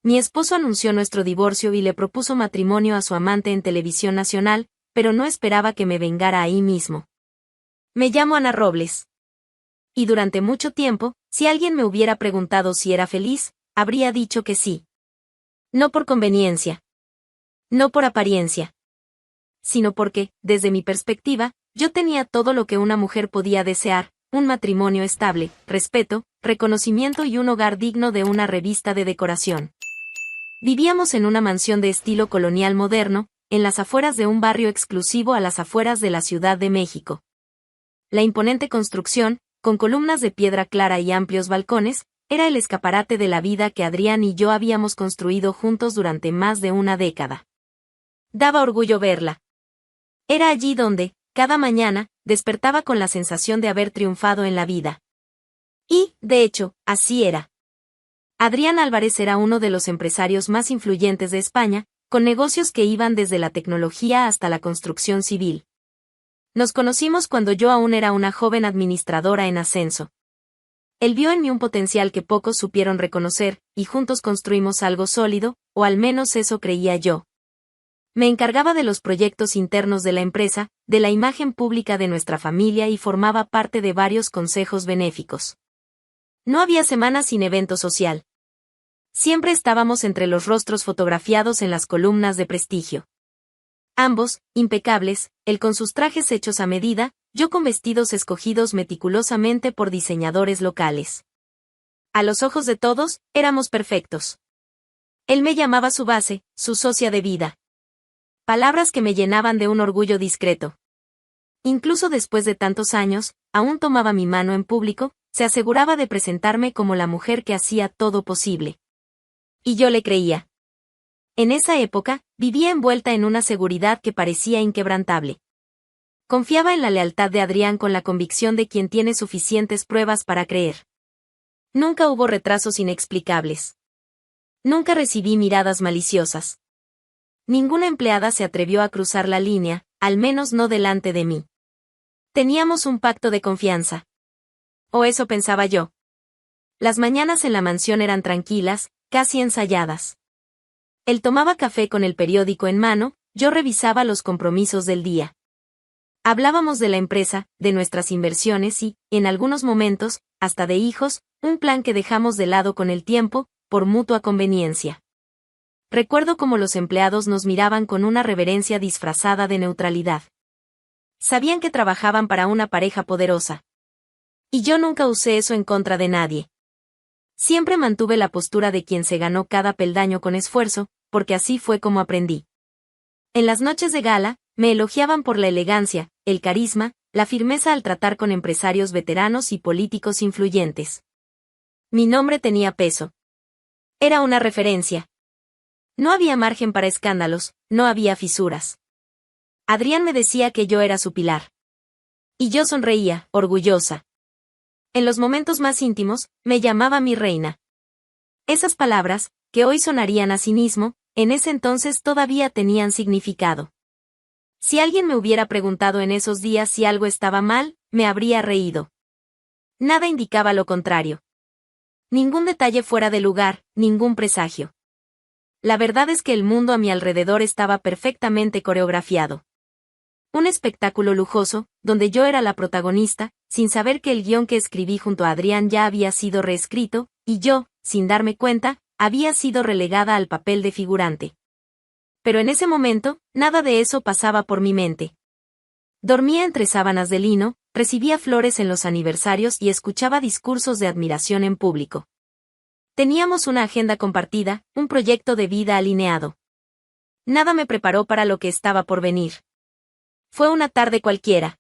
Mi esposo anunció nuestro divorcio y le propuso matrimonio a su amante en televisión nacional, pero no esperaba que me vengara ahí mismo. Me llamo Ana Robles. Y durante mucho tiempo, si alguien me hubiera preguntado si era feliz, habría dicho que sí. No por conveniencia. No por apariencia. Sino porque, desde mi perspectiva, yo tenía todo lo que una mujer podía desear: un matrimonio estable, respeto, reconocimiento y un hogar digno de una revista de decoración. Vivíamos en una mansión de estilo colonial moderno, en las afueras de un barrio exclusivo a las afueras de la Ciudad de México. La imponente construcción, con columnas de piedra clara y amplios balcones, era el escaparate de la vida que Adrián y yo habíamos construido juntos durante más de una década. Daba orgullo verla. Era allí donde, cada mañana, despertaba con la sensación de haber triunfado en la vida. Y, de hecho, así era. Adrián Álvarez era uno de los empresarios más influyentes de España, con negocios que iban desde la tecnología hasta la construcción civil. Nos conocimos cuando yo aún era una joven administradora en ascenso. Él vio en mí un potencial que pocos supieron reconocer, y juntos construimos algo sólido, o al menos eso creía yo. Me encargaba de los proyectos internos de la empresa, de la imagen pública de nuestra familia y formaba parte de varios consejos benéficos. No había semana sin evento social. Siempre estábamos entre los rostros fotografiados en las columnas de prestigio. Ambos, impecables, él con sus trajes hechos a medida, yo con vestidos escogidos meticulosamente por diseñadores locales. A los ojos de todos, éramos perfectos. Él me llamaba su base, su socia de vida. Palabras que me llenaban de un orgullo discreto. Incluso después de tantos años, aún tomaba mi mano en público, se aseguraba de presentarme como la mujer que hacía todo posible. Y yo le creía. En esa época, vivía envuelta en una seguridad que parecía inquebrantable. Confiaba en la lealtad de Adrián con la convicción de quien tiene suficientes pruebas para creer. Nunca hubo retrasos inexplicables. Nunca recibí miradas maliciosas. Ninguna empleada se atrevió a cruzar la línea, al menos no delante de mí. Teníamos un pacto de confianza. O eso pensaba yo. Las mañanas en la mansión eran tranquilas, casi ensayadas. Él tomaba café con el periódico en mano, yo revisaba los compromisos del día. Hablábamos de la empresa, de nuestras inversiones y, en algunos momentos, hasta de hijos, un plan que dejamos de lado con el tiempo, por mutua conveniencia. Recuerdo cómo los empleados nos miraban con una reverencia disfrazada de neutralidad. Sabían que trabajaban para una pareja poderosa. Y yo nunca usé eso en contra de nadie. Siempre mantuve la postura de quien se ganó cada peldaño con esfuerzo, porque así fue como aprendí. En las noches de gala, me elogiaban por la elegancia, el carisma, la firmeza al tratar con empresarios veteranos y políticos influyentes. Mi nombre tenía peso. Era una referencia. No había margen para escándalos, no había fisuras. Adrián me decía que yo era su pilar. Y yo sonreía, orgullosa. En los momentos más íntimos, me llamaba mi reina. Esas palabras, que hoy sonarían a cinismo, en ese entonces todavía tenían significado. Si alguien me hubiera preguntado en esos días si algo estaba mal, me habría reído. Nada indicaba lo contrario. Ningún detalle fuera de lugar, ningún presagio. La verdad es que el mundo a mi alrededor estaba perfectamente coreografiado. Un espectáculo lujoso, donde yo era la protagonista, sin saber que el guión que escribí junto a Adrián ya había sido reescrito, y yo, sin darme cuenta, había sido relegada al papel de figurante. Pero en ese momento, nada de eso pasaba por mi mente. Dormía entre sábanas de lino, recibía flores en los aniversarios y escuchaba discursos de admiración en público. Teníamos una agenda compartida, un proyecto de vida alineado. Nada me preparó para lo que estaba por venir. Fue una tarde cualquiera.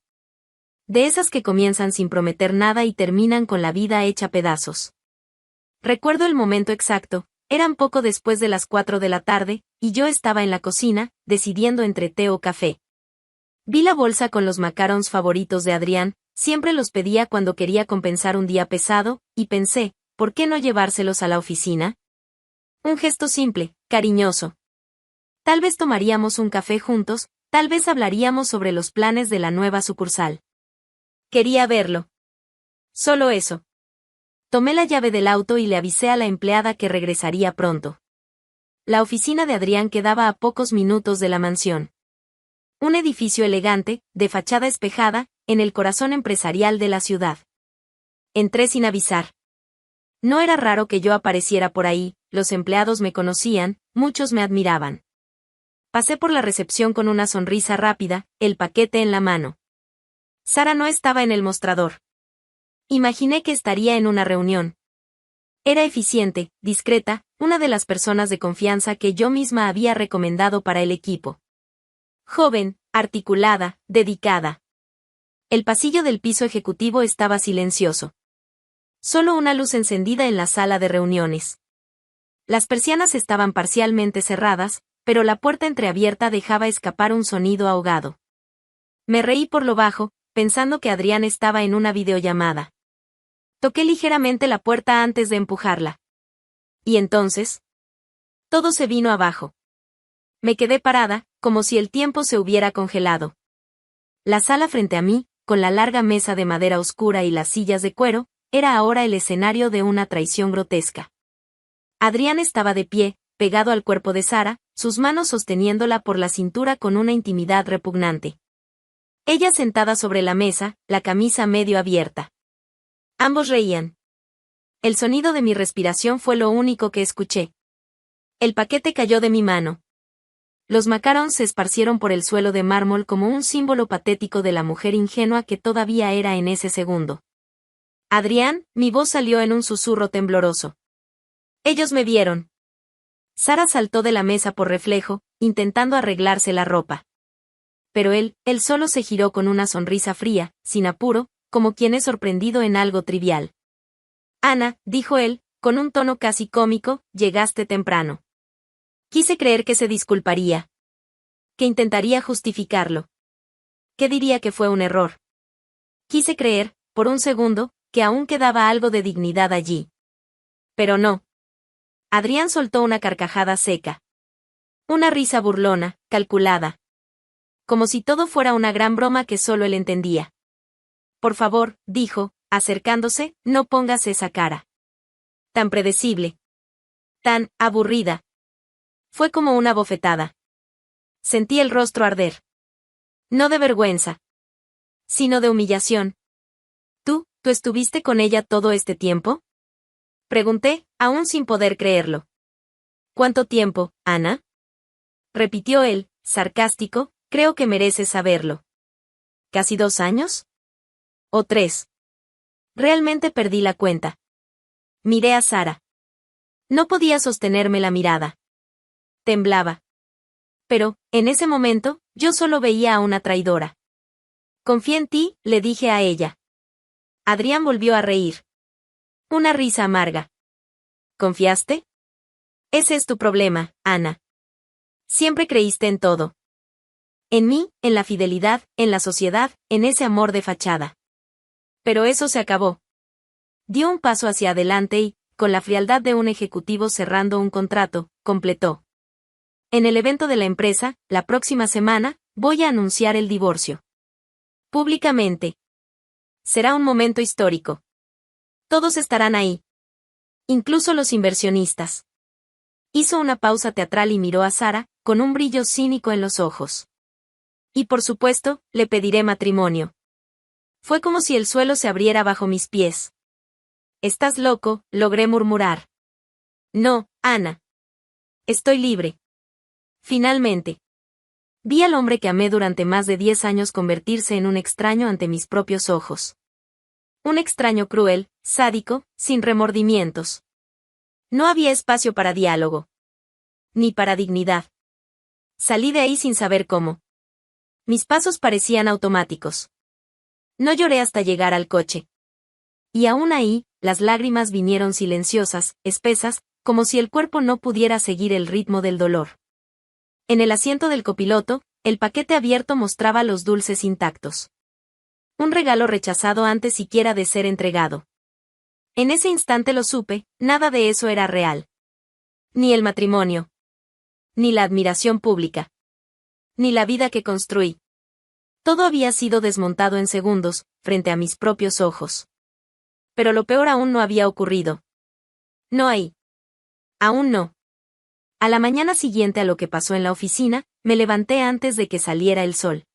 De esas que comienzan sin prometer nada y terminan con la vida hecha pedazos. Recuerdo el momento exacto, eran poco después de las 4 de la tarde, y yo estaba en la cocina, decidiendo entre té o café. Vi la bolsa con los macarons favoritos de Adrián, siempre los pedía cuando quería compensar un día pesado, y pensé, ¿por qué no llevárselos a la oficina? Un gesto simple, cariñoso. Tal vez tomaríamos un café juntos, tal vez hablaríamos sobre los planes de la nueva sucursal. Quería verlo. Solo eso. Tomé la llave del auto y le avisé a la empleada que regresaría pronto. la oficina de Adrián quedaba a pocos minutos de la mansión. Un edificio elegante, de fachada espejada, en el corazón empresarial de la ciudad. Entré sin avisar. No era raro que yo apareciera por ahí, los empleados me conocían, muchos me admiraban. Pasé por la recepción con una sonrisa rápida, el paquete en la mano. Sara no estaba en el mostrador. Imaginé que estaría en una reunión. Era eficiente, discreta, una de las personas de confianza que yo misma había recomendado para el equipo. Joven, articulada, dedicada. El pasillo del piso ejecutivo estaba silencioso. Solo una luz encendida en la sala de reuniones. Las persianas estaban parcialmente cerradas, pero la puerta entreabierta dejaba escapar un sonido ahogado. Me reí por lo bajo, pensando que Adrián estaba en una videollamada. Toqué ligeramente la puerta antes de empujarla. Y entonces, todo se vino abajo. Me quedé parada, como si el tiempo se hubiera congelado. La sala frente a mí, con la larga mesa de madera oscura y las sillas de cuero, era ahora el escenario de una traición grotesca. Adrián estaba de pie, pegado al cuerpo de Sara, sus manos sosteniéndola por la cintura con una intimidad repugnante. Ella sentada sobre la mesa, la camisa medio abierta. Ambos reían. El sonido de mi respiración fue lo único que escuché. El paquete cayó de mi mano. Los macarons se esparcieron por el suelo de mármol como un símbolo patético de la mujer ingenua que todavía era en ese segundo. Adrián, mi voz salió en un susurro tembloroso. Ellos me vieron. Sara saltó de la mesa por reflejo, intentando arreglarse la ropa. Pero él solo se giró con una sonrisa fría, sin apuro, como quien es sorprendido en algo trivial. Ana, dijo él, con un tono casi cómico, llegaste temprano. Quise creer que se disculparía. Que intentaría justificarlo. ¿Qué diría que fue un error? Quise creer, por un segundo, que aún quedaba algo de dignidad allí. Pero no. Adrián soltó una carcajada seca. Una risa burlona, calculada. Como si todo fuera una gran broma que solo él entendía. Por favor, dijo, acercándose, no pongas esa cara. Tan predecible. Tan aburrida. Fue como una bofetada. Sentí el rostro arder. No de vergüenza. Sino de humillación. ¿Tú estuviste con ella todo este tiempo? Pregunté, aún sin poder creerlo. ¿Cuánto tiempo, Ana? Repitió él, sarcástico, creo que mereces saberlo. ¿Casi 2 años? ¿O 3? Realmente perdí la cuenta. Miré a Sara. No podía sostenerme la mirada. Temblaba. Pero, en ese momento, yo solo veía a una traidora. Confié en ti, le dije a ella. Adrián volvió a reír. Una risa amarga. ¿Confiaste? Ese es tu problema, Ana. Siempre creíste en todo. En mí, en la fidelidad, en la sociedad, en ese amor de fachada. Pero eso se acabó. Dio un paso hacia adelante y, con la frialdad de un ejecutivo cerrando un contrato, completó. En el evento de la empresa, la próxima semana, voy a anunciar el divorcio. Públicamente. Será un momento histórico. Todos estarán ahí. Incluso los inversionistas. Hizo una pausa teatral y miró a Sara, con un brillo cínico en los ojos. Y por supuesto, le pediré matrimonio. Fue como si el suelo se abriera bajo mis pies. Estás loco, logré murmurar. No, Ana. Estoy libre. Finalmente. Vi al hombre que amé durante más de 10 años convertirse en un extraño ante mis propios ojos. Un extraño cruel, sádico, sin remordimientos. No había espacio para diálogo. Ni para dignidad. Salí de ahí sin saber cómo. Mis pasos parecían automáticos. No lloré hasta llegar al coche. Y aún ahí, las lágrimas vinieron silenciosas, espesas, como si el cuerpo no pudiera seguir el ritmo del dolor. En el asiento del copiloto, el paquete abierto mostraba los dulces intactos. Un regalo rechazado antes siquiera de ser entregado. En ese instante lo supe, nada de eso era real. Ni el matrimonio. Ni la admiración pública. Ni la vida que construí. Todo había sido desmontado en segundos, frente a mis propios ojos. Pero lo peor aún no había ocurrido. No ahí. Aún no. A la mañana siguiente a lo que pasó en la oficina, me levanté antes de que saliera el sol.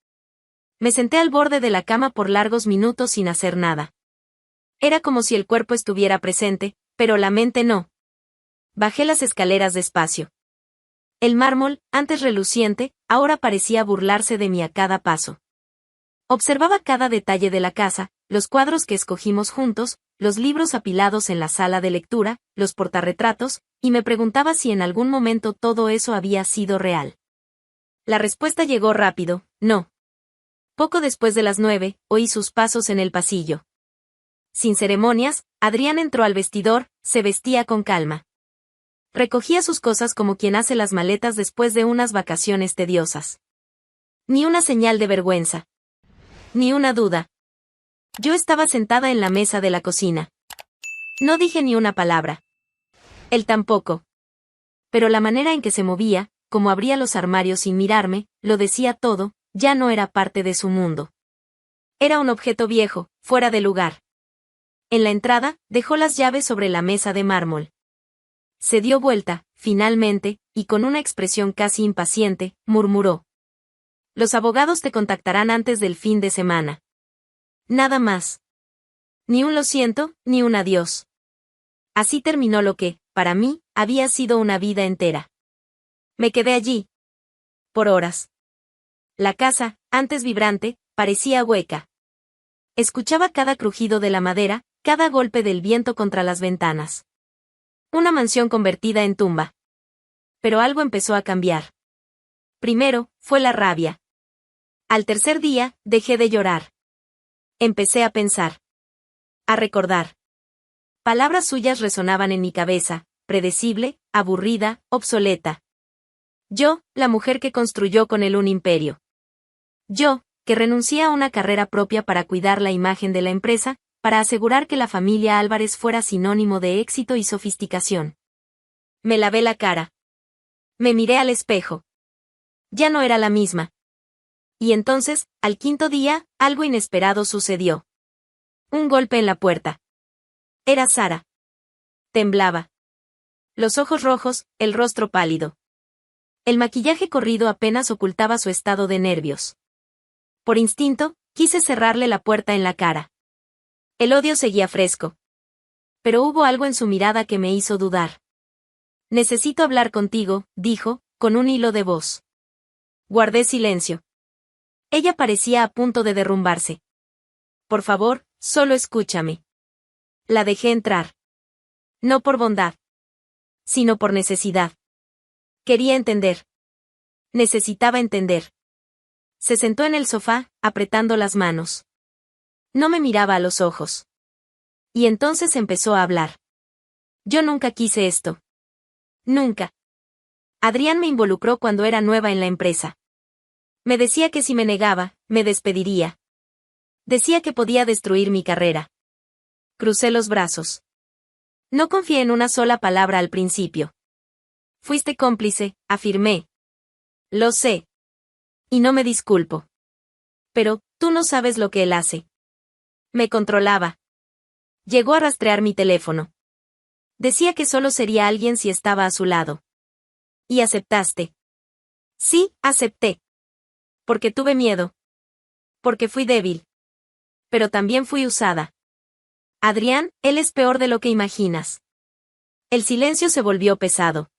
Me senté al borde de la cama por largos minutos sin hacer nada. Era como si el cuerpo estuviera presente, pero la mente no. Bajé las escaleras despacio. El mármol, antes reluciente, ahora parecía burlarse de mí a cada paso. Observaba cada detalle de la casa, los cuadros que escogimos juntos, los libros apilados en la sala de lectura, los portarretratos, y me preguntaba si en algún momento todo eso había sido real. La respuesta llegó rápido, no. Poco después de las 9, oí sus pasos en el pasillo. Sin ceremonias, Adrián entró al vestidor, se vestía con calma. Recogía sus cosas como quien hace las maletas después de unas vacaciones tediosas. Ni una señal de vergüenza. Ni una duda. Yo estaba sentada en la mesa de la cocina. No dije ni una palabra. Él tampoco. Pero la manera en que se movía, como abría los armarios sin mirarme, lo decía todo, ya no era parte de su mundo. Era un objeto viejo, fuera de lugar. En la entrada, dejó las llaves sobre la mesa de mármol. Se dio vuelta, finalmente, y con una expresión casi impaciente, murmuró. Los abogados te contactarán antes del fin de semana. Nada más. Ni un lo siento, ni un adiós. Así terminó lo que, para mí, había sido una vida entera. Me quedé allí. Por horas. La casa, antes vibrante, parecía hueca. Escuchaba cada crujido de la madera, cada golpe del viento contra las ventanas. Una mansión convertida en tumba. Pero algo empezó a cambiar. Primero, fue la rabia. Al tercer día, dejé de llorar. Empecé a pensar. A recordar. Palabras suyas resonaban en mi cabeza, predecible, aburrida, obsoleta. Yo, la mujer que construyó con él un imperio. Yo, que renuncié a una carrera propia para cuidar la imagen de la empresa, para asegurar que la familia Álvarez fuera sinónimo de éxito y sofisticación. Me lavé la cara. Me miré al espejo. Ya no era la misma. Y entonces, al quinto día, algo inesperado sucedió. Un golpe en la puerta. Era Sara. Temblaba. Los ojos rojos, el rostro pálido. El maquillaje corrido apenas ocultaba su estado de nervios. Por instinto, quise cerrarle la puerta en la cara. El odio seguía fresco. Pero hubo algo en su mirada que me hizo dudar. Necesito hablar contigo, dijo, con un hilo de voz. Guardé silencio. Ella parecía a punto de derrumbarse. Por favor, solo escúchame. La dejé entrar. No por bondad. Sino por necesidad. Quería entender. Necesitaba entender. Se sentó en el sofá, apretando las manos. No me miraba a los ojos. Y entonces empezó a hablar. Yo nunca quise esto. Nunca. Adrián me involucró cuando era nueva en la empresa. Me decía que si me negaba, me despediría. Decía que podía destruir mi carrera. Crucé los brazos. No confié en una sola palabra al principio. Fuiste cómplice, afirmé. Lo sé. Y no me disculpo. Pero, tú no sabes lo que él hace. Me controlaba. Llegó a rastrear mi teléfono. Decía que solo sería alguien si estaba a su lado. Y aceptaste. Sí, acepté. Porque tuve miedo. Porque fui débil. Pero también fui usada. Adrián, él es peor de lo que imaginas. El silencio se volvió pesado.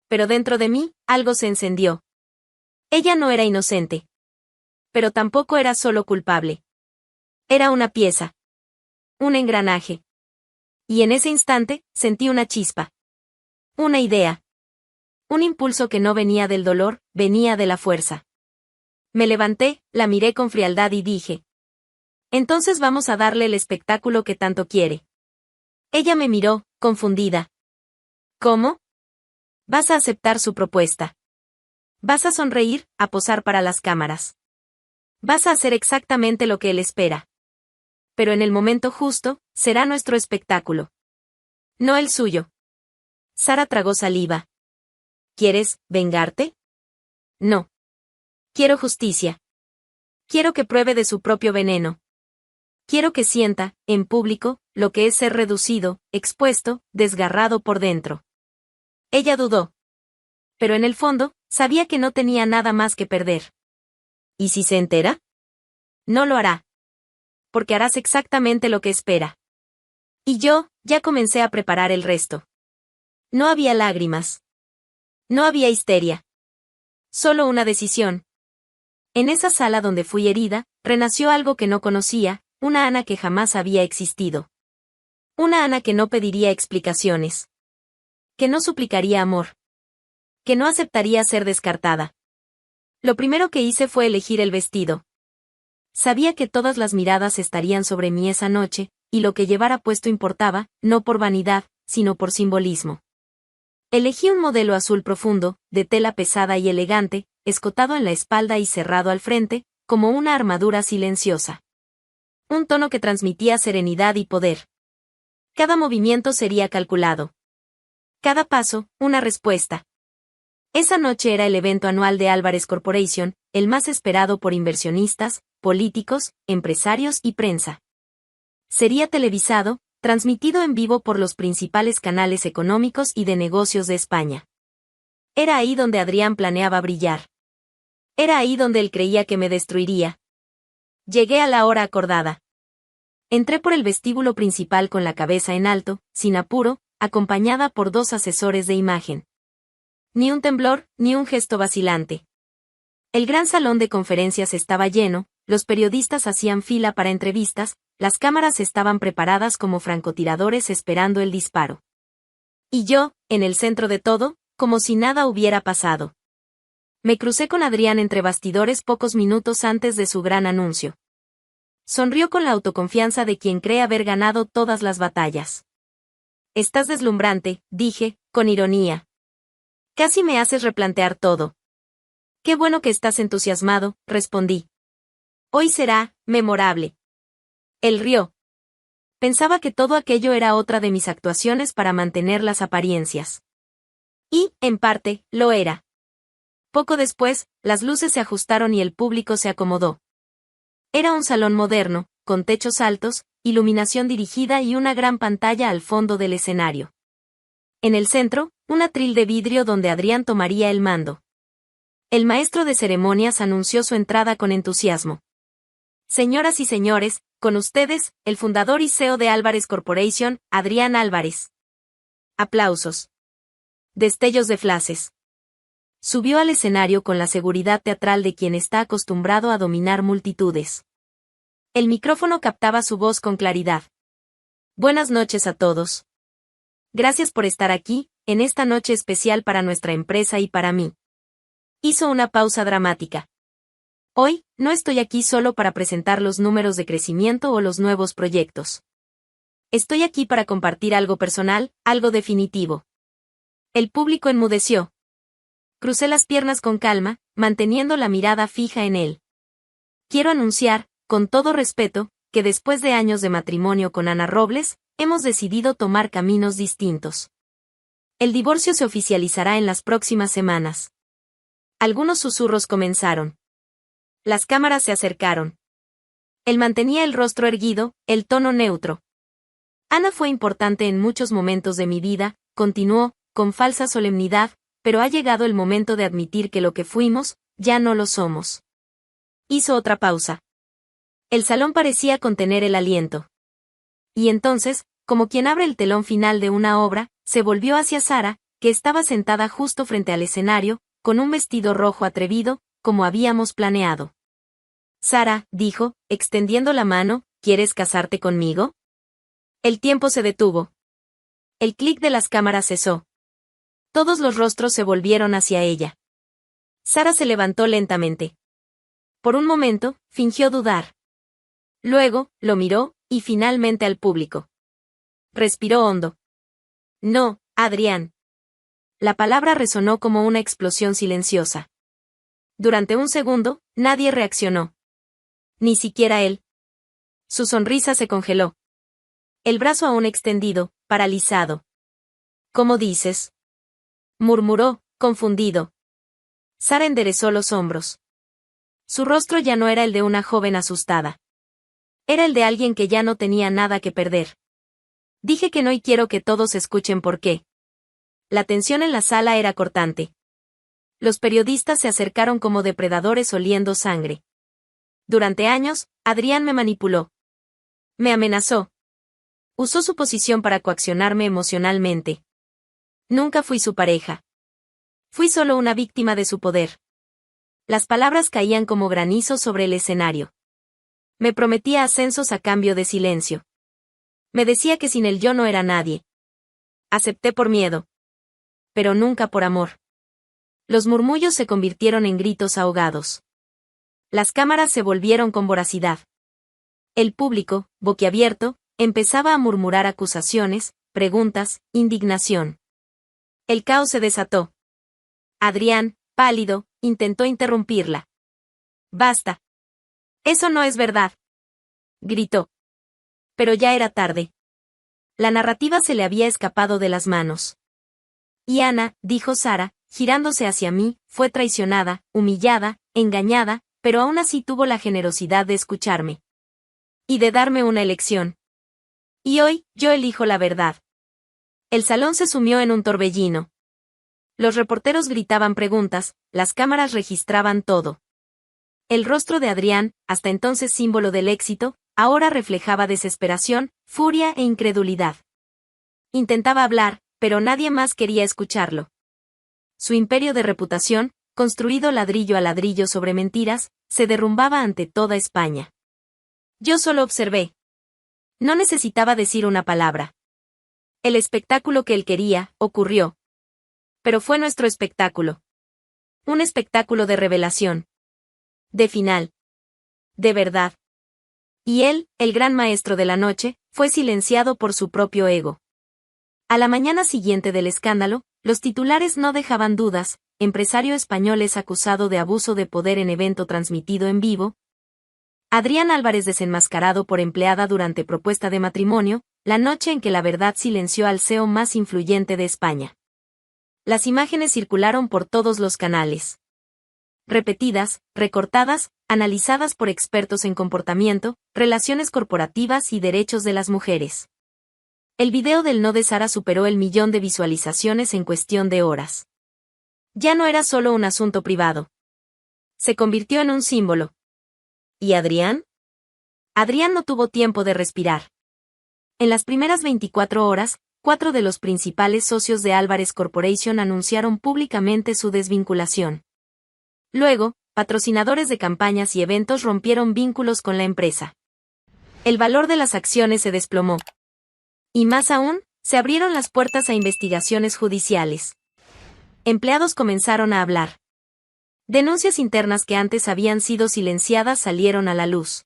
Pero dentro de mí, algo se encendió. Ella no era inocente. Pero tampoco era solo culpable. Era una pieza. Un engranaje. Y en ese instante, sentí una chispa. Una idea. Un impulso que no venía del dolor, venía de la fuerza. Me levanté, la miré con frialdad y dije. Entonces vamos a darle el espectáculo que tanto quiere. Ella me miró, confundida. ¿Cómo? Vas a aceptar su propuesta. Vas a sonreír, a posar para las cámaras. Vas a hacer exactamente lo que él espera. Pero en el momento justo, será nuestro espectáculo. No el suyo. Sara tragó saliva. ¿Quieres vengarte? No. Quiero justicia. Quiero que pruebe de su propio veneno. Quiero que sienta, en público, lo que es ser reducido, expuesto, desgarrado por dentro. Ella dudó. pero en el fondo, sabía que no tenía nada más que perder. ¿Y si se entera? No lo hará. Porque harás exactamente lo que espera. Y yo, ya comencé a preparar el resto. No había lágrimas. No había histeria. Solo una decisión. En esa sala donde fui herida, renació algo que no conocía, una Ana que jamás había existido. Una Ana que no pediría explicaciones. Que no suplicaría amor. Que no aceptaría ser descartada. Lo primero que hice fue elegir el vestido. Sabía que todas las miradas estarían sobre mí esa noche, y lo que llevara puesto importaba, no por vanidad, sino por simbolismo. Elegí un modelo azul profundo, de tela pesada y elegante, escotado en la espalda y cerrado al frente, como una armadura silenciosa. Un tono que transmitía serenidad y poder. Cada movimiento sería calculado. Cada paso, una respuesta. Esa noche era el evento anual de Álvarez Corporation, el más esperado por inversionistas, políticos, empresarios y prensa. Sería televisado, transmitido en vivo por los principales canales económicos y de negocios de España. Era ahí donde Adrián planeaba brillar. Era ahí donde él creía que me destruiría. Llegué a la hora acordada. Entré por el vestíbulo principal con la cabeza en alto, sin apuro, acompañada por 2 asesores de imagen. Ni un temblor, ni un gesto vacilante. El gran salón de conferencias estaba lleno, los periodistas hacían fila para entrevistas, las cámaras estaban preparadas como francotiradores esperando el disparo. Y yo, en el centro de todo, como si nada hubiera pasado. Me crucé con Adrián entre bastidores pocos minutos antes de su gran anuncio. Sonrió con la autoconfianza de quien cree haber ganado todas las batallas. Estás deslumbrante, dije, con ironía. Casi me haces replantear todo. Qué bueno que estás entusiasmado, respondí. Hoy será memorable. Él rió. Pensaba que todo aquello era otra de mis actuaciones para mantener las apariencias. Y, en parte, lo era. Poco después, las luces se ajustaron y el público se acomodó. Era un salón moderno, con techos altos, iluminación dirigida y una gran pantalla al fondo del escenario. En el centro, un atril de vidrio donde Adrián tomaría el mando. El maestro de ceremonias anunció su entrada con entusiasmo. Señoras y señores, con ustedes, el fundador y CEO de Álvarez Corporation, Adrián Álvarez. Aplausos. Destellos de flashes. Subió al escenario con la seguridad teatral de quien está acostumbrado a dominar multitudes. El micrófono captaba su voz con claridad. Buenas noches a todos. Gracias por estar aquí, en esta noche especial para nuestra empresa y para mí. Hizo una pausa dramática. Hoy, no estoy aquí solo para presentar los números de crecimiento o los nuevos proyectos. Estoy aquí para compartir algo personal, algo definitivo. El público enmudeció. Crucé las piernas con calma, manteniendo la mirada fija en él. Quiero anunciar, con todo respeto, que después de años de matrimonio con Ana Robles, hemos decidido tomar caminos distintos. El divorcio se oficializará en las próximas semanas. Algunos susurros comenzaron. Las cámaras se acercaron. Él mantenía el rostro erguido, el tono neutro. Ana fue importante en muchos momentos de mi vida, continuó, con falsa solemnidad, pero ha llegado el momento de admitir que lo que fuimos, ya no lo somos. Hizo otra pausa. El salón parecía contener el aliento. Y entonces, como quien abre el telón final de una obra, se volvió hacia Sara, que estaba sentada justo frente al escenario, con un vestido rojo atrevido, como habíamos planeado. Sara, dijo, extendiendo la mano, ¿quieres casarte conmigo? El tiempo se detuvo. El clic de las cámaras cesó. Todos los rostros se volvieron hacia ella. Sara se levantó lentamente. Por un momento, fingió dudar. Luego, lo miró, y finalmente al público. Respiró hondo. No, Adrián. La palabra resonó como una explosión silenciosa. Durante un segundo, nadie reaccionó. Ni siquiera él. Su sonrisa se congeló. El brazo aún extendido, paralizado. ¿Cómo dices? Murmuró, confundido. Sara enderezó los hombros. Su rostro ya no era el de una joven asustada. Era el de alguien que ya no tenía nada que perder. Dije que no y quiero que todos escuchen por qué. La tensión en la sala era cortante. Los periodistas se acercaron como depredadores oliendo sangre. Durante años, Adrián me manipuló. Me amenazó. Usó su posición para coaccionarme emocionalmente. Nunca fui su pareja. Fui solo una víctima de su poder. Las palabras caían como granizo sobre el escenario. Me prometía ascensos a cambio de silencio. Me decía que sin él yo no era nadie. Acepté por miedo. Pero nunca por amor. Los murmullos se convirtieron en gritos ahogados. Las cámaras se volvieron con voracidad. El público, boquiabierto, empezaba a murmurar acusaciones, preguntas, indignación. El caos se desató. Adrián, pálido, intentó interrumpirla. «Basta. Eso no es verdad», gritó. Pero ya era tarde. La narrativa se le había escapado de las manos. Y Ana, dijo Sara, girándose hacia mí, fue traicionada, humillada, engañada, pero aún así tuvo la generosidad de escucharme. Y de darme una elección. Y hoy, yo elijo la verdad. El salón se sumió en un torbellino. Los reporteros gritaban preguntas, las cámaras registraban todo. El rostro de Adrián, hasta entonces símbolo del éxito, ahora reflejaba desesperación, furia e incredulidad. Intentaba hablar, pero nadie más quería escucharlo. Su imperio de reputación, construido ladrillo a ladrillo sobre mentiras, se derrumbaba ante toda España. Yo solo observé. No necesitaba decir una palabra. El espectáculo que él quería, ocurrió. Pero fue nuestro espectáculo. Un espectáculo de revelación. De final. De verdad. Y él, el gran maestro de la noche, fue silenciado por su propio ego. A la mañana siguiente del escándalo, los titulares no dejaban dudas: empresario español es acusado de abuso de poder en evento transmitido en vivo. Adrián Álvarez desenmascarado por empleada durante propuesta de matrimonio, la noche en que la verdad silenció al CEO más influyente de España. Las imágenes circularon por todos los canales. Repetidas, recortadas, analizadas por expertos en comportamiento, relaciones corporativas y derechos de las mujeres. El video del no de Sara superó el 1.000.000 de visualizaciones en cuestión de horas. Ya no era solo un asunto privado. Se convirtió en un símbolo. ¿Y Adrián? Adrián no tuvo tiempo de respirar. En las primeras 24 horas, 4 de los principales socios de Álvarez Corporation anunciaron públicamente su desvinculación. Luego, patrocinadores de campañas y eventos rompieron vínculos con la empresa. El valor de las acciones se desplomó. Y más aún, se abrieron las puertas a investigaciones judiciales. Empleados comenzaron a hablar. Denuncias internas que antes habían sido silenciadas salieron a la luz.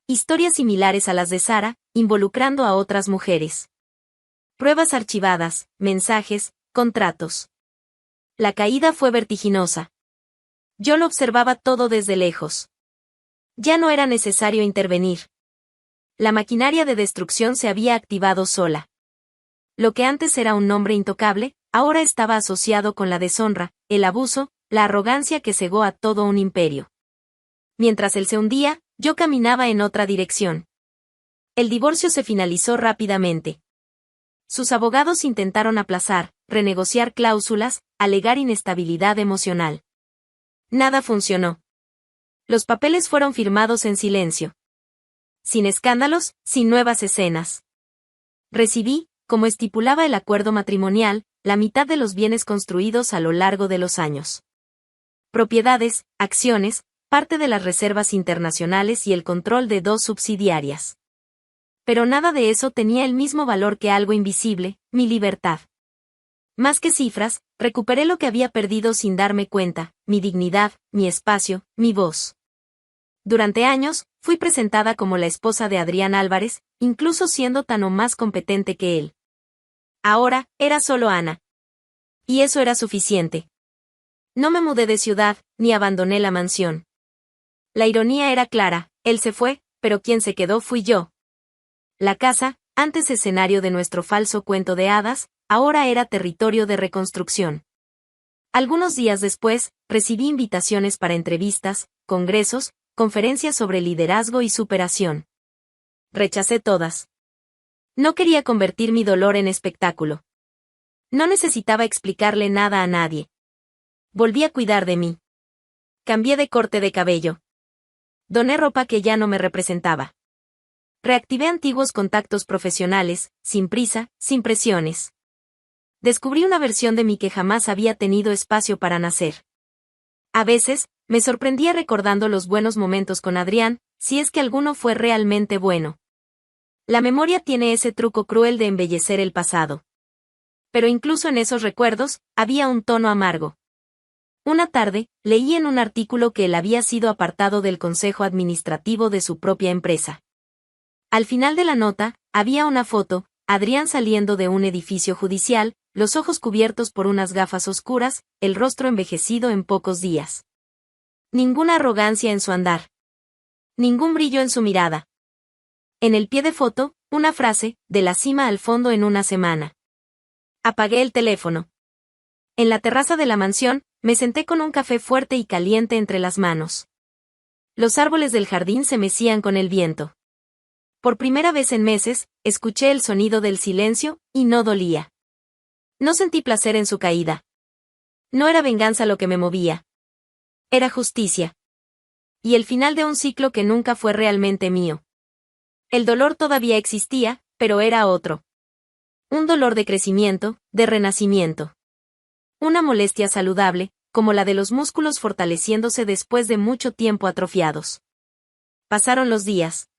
Historias similares a las de Sara, involucrando a otras mujeres. Pruebas archivadas, mensajes, contratos. La caída fue vertiginosa. Yo lo observaba todo desde lejos. Ya no era necesario intervenir. La maquinaria de destrucción se había activado sola. Lo que antes era un nombre intocable, ahora estaba asociado con la deshonra, el abuso, la arrogancia que cegó a todo un imperio. Mientras él se hundía, yo caminaba en otra dirección. El divorcio se finalizó rápidamente. Sus abogados intentaron aplazar, renegociar cláusulas, alegar inestabilidad emocional. Nada funcionó. Los papeles fueron firmados en silencio. Sin escándalos, sin nuevas escenas. Recibí, como estipulaba el acuerdo matrimonial, la mitad de los bienes construidos a lo largo de los años. Propiedades, acciones, parte de las reservas internacionales y el control de 2 subsidiarias. Pero nada de eso tenía el mismo valor que algo invisible, mi libertad. Más que cifras, recuperé lo que había perdido sin darme cuenta: mi dignidad, mi espacio, mi voz. Durante años, fui presentada como la esposa de Adrián Álvarez, incluso siendo tan o más competente que él. Ahora, era solo Ana. Y eso era suficiente. No me mudé de ciudad, ni abandoné la mansión. La ironía era clara: él se fue, pero quien se quedó fui yo. La casa, antes escenario de nuestro falso cuento de hadas, ahora era territorio de reconstrucción. Algunos días después, recibí invitaciones para entrevistas, congresos, conferencias sobre liderazgo y superación. Rechacé todas. No quería convertir mi dolor en espectáculo. No necesitaba explicarle nada a nadie. Volví a cuidar de mí. Cambié de corte de cabello. Doné ropa que ya no me representaba. Reactivé antiguos contactos profesionales, sin prisa, sin presiones. Descubrí una versión de mí que jamás había tenido espacio para nacer. A veces, me sorprendía recordando los buenos momentos con Adrián, si es que alguno fue realmente bueno. La memoria tiene ese truco cruel de embellecer el pasado. Pero incluso en esos recuerdos, había un tono amargo. Una tarde, leí en un artículo que él había sido apartado del consejo administrativo de su propia empresa. Al final de la nota, había una foto, Adrián saliendo de un edificio judicial, los ojos cubiertos por unas gafas oscuras, el rostro envejecido en pocos días. Ninguna arrogancia en su andar. Ningún brillo en su mirada. En el pie de foto, una frase, de la cima al fondo en una semana. Apagué el teléfono. En la terraza de la mansión, me senté con un café fuerte y caliente entre las manos. Los árboles del jardín se mecían con el viento. Por primera vez en meses, escuché el sonido del silencio, y no dolía. No sentí placer en su caída. No era venganza lo que me movía. Era justicia. Y el final de un ciclo que nunca fue realmente mío. El dolor todavía existía, pero era otro. Un dolor de crecimiento, de renacimiento. Una molestia saludable, como la de los músculos fortaleciéndose después de mucho tiempo atrofiados. Pasaron los días.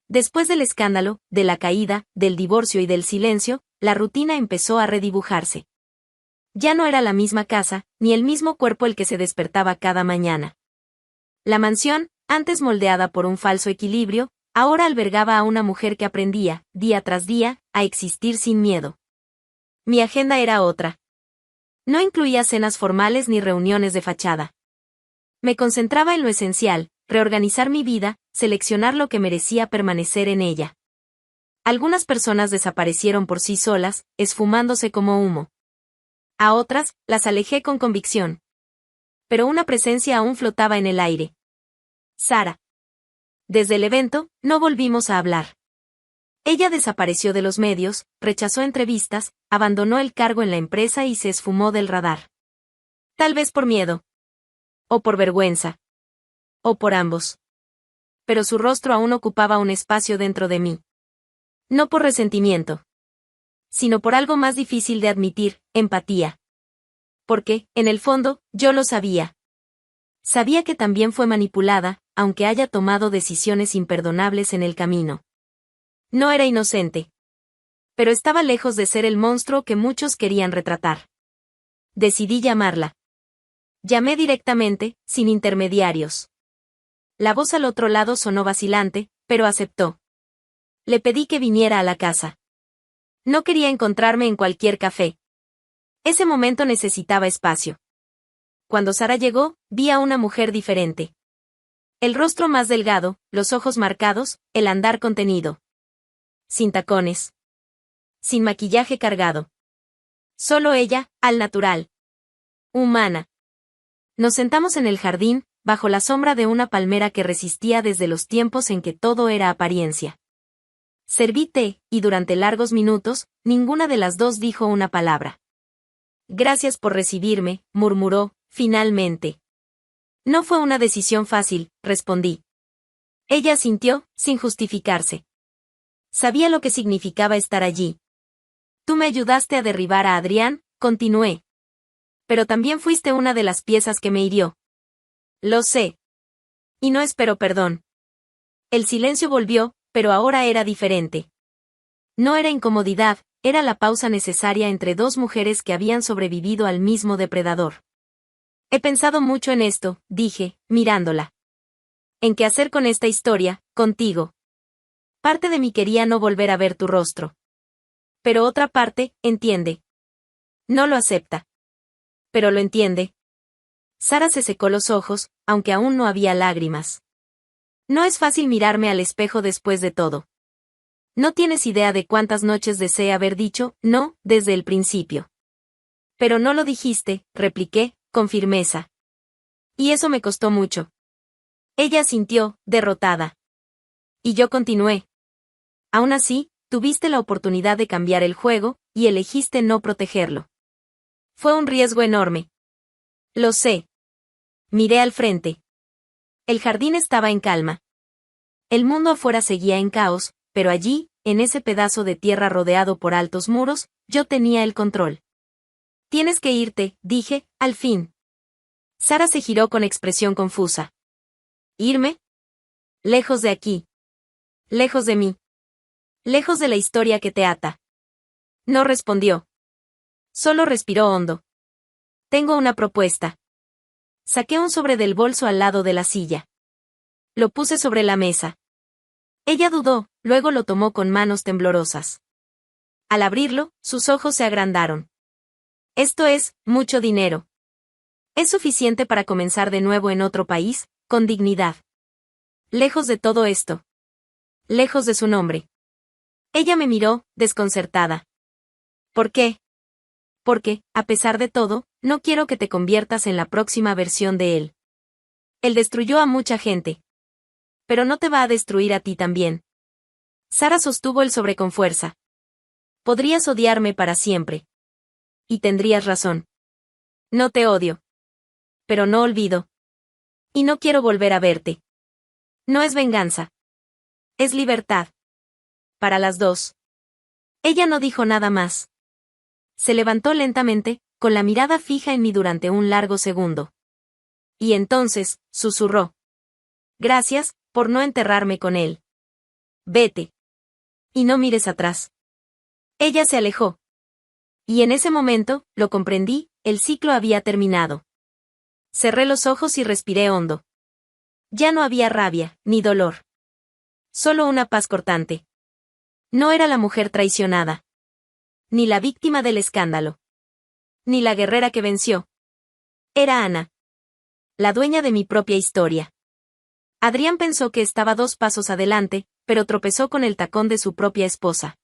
Después del escándalo, de la caída, del divorcio y del silencio, la rutina empezó a redibujarse. Ya no era la misma casa, ni el mismo cuerpo el que se despertaba cada mañana. La mansión, antes moldeada por un falso equilibrio, ahora albergaba a una mujer que aprendía, día tras día, a existir sin miedo. Mi agenda era otra. No incluía cenas formales ni reuniones de fachada. Me concentraba en lo esencial, reorganizar mi vida, seleccionar lo que merecía permanecer en ella. Algunas personas desaparecieron por sí solas, esfumándose como humo. A otras, las alejé con convicción. Pero una presencia aún flotaba en el aire. Sara. Desde el evento, no volvimos a hablar. Ella desapareció de los medios, rechazó entrevistas, abandonó el cargo en la empresa y se esfumó del radar. Tal vez por miedo. O por vergüenza. O por ambos. Pero su rostro aún ocupaba un espacio dentro de mí. No por resentimiento. Sino por algo más difícil de admitir, empatía. Porque, en el fondo, yo lo sabía. Sabía que también fue manipulada, aunque haya tomado decisiones imperdonables en el camino. No era inocente. Pero estaba lejos de ser el monstruo que muchos querían retratar. Decidí llamarla. Llamé directamente, sin intermediarios. La voz al otro lado sonó vacilante, pero aceptó. Le pedí que viniera a la casa. No quería encontrarme en cualquier café. Ese momento necesitaba espacio. Cuando Sara llegó, vi a una mujer diferente. El rostro más delgado, los ojos marcados, el andar contenido. Sin tacones. Sin maquillaje cargado. Solo ella, al natural. Humana. Nos sentamos en el jardín, bajo la sombra de una palmera que resistía desde los tiempos en que todo era apariencia. Serví té, y durante largos minutos, ninguna de las dos dijo una palabra. Gracias por recibirme, murmuró, finalmente. No fue una decisión fácil, respondí. Ella asintió, sin justificarse. Sabía lo que significaba estar allí. Tú me ayudaste a derribar a Adrián, continué. Pero también fuiste una de las piezas que me hirió. Lo sé. Y no espero perdón. El silencio volvió, pero ahora era diferente. No era incomodidad, era la pausa necesaria entre dos mujeres que habían sobrevivido al mismo depredador. He pensado mucho en esto, dije, mirándola. ¿En qué hacer con esta historia, contigo? Parte de mí quería no volver a ver tu rostro. Pero otra parte, entiende. No lo acepta. Pero lo entiende. Sara se secó los ojos, aunque aún no había lágrimas. No es fácil mirarme al espejo después de todo. No tienes idea de cuántas noches deseé haber dicho, no, desde el principio. Pero no lo dijiste, repliqué, con firmeza. Y eso me costó mucho. Ella sintió, derrotada. Y yo continué. Aún así, tuviste la oportunidad de cambiar el juego, y elegiste no protegerlo. Fue un riesgo enorme. Lo sé. Miré al frente. El jardín estaba en calma. El mundo afuera seguía en caos, pero allí, en ese pedazo de tierra rodeado por altos muros, yo tenía el control. Tienes que irte, dije, al fin. Sara se giró con expresión confusa. ¿Irme? Lejos de aquí. Lejos de mí. Lejos de la historia que te ata. No respondió. Solo respiró hondo. Tengo una propuesta. Saqué un sobre del bolso al lado de la silla. Lo puse sobre la mesa. Ella dudó, luego lo tomó con manos temblorosas. Al abrirlo, sus ojos se agrandaron. Esto es, mucho dinero. Es suficiente para comenzar de nuevo en otro país, con dignidad. Lejos de todo esto. Lejos de su nombre. Ella me miró, desconcertada. ¿Por qué? Porque, a pesar de todo, no quiero que te conviertas en la próxima versión de él. Él destruyó a mucha gente. Pero no te va a destruir a ti también. Sara sostuvo el sobre con fuerza. Podrías odiarme para siempre. Y tendrías razón. No te odio. Pero no olvido. Y no quiero volver a verte. No es venganza. Es libertad. Para las dos. Ella no dijo nada más. Se levantó lentamente, con la mirada fija en mí durante un largo segundo. Y entonces, susurró. Gracias, por no enterrarme con él. Vete. Y no mires atrás. Ella se alejó. Y en ese momento, lo comprendí, el ciclo había terminado. Cerré los ojos y respiré hondo. Ya no había rabia, ni dolor. Solo una paz cortante. No era la mujer traicionada. Ni la víctima del escándalo. Ni la guerrera que venció. Era Ana. La dueña de mi propia historia. Adrián pensó que estaba 2 pasos adelante, pero tropezó con el tacón de su propia esposa.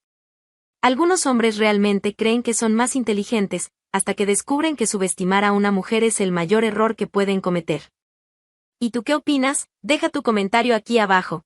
Algunos hombres realmente creen que son más inteligentes, hasta que descubren que subestimar a una mujer es el mayor error que pueden cometer. ¿Y tú qué opinas? Deja tu comentario aquí abajo.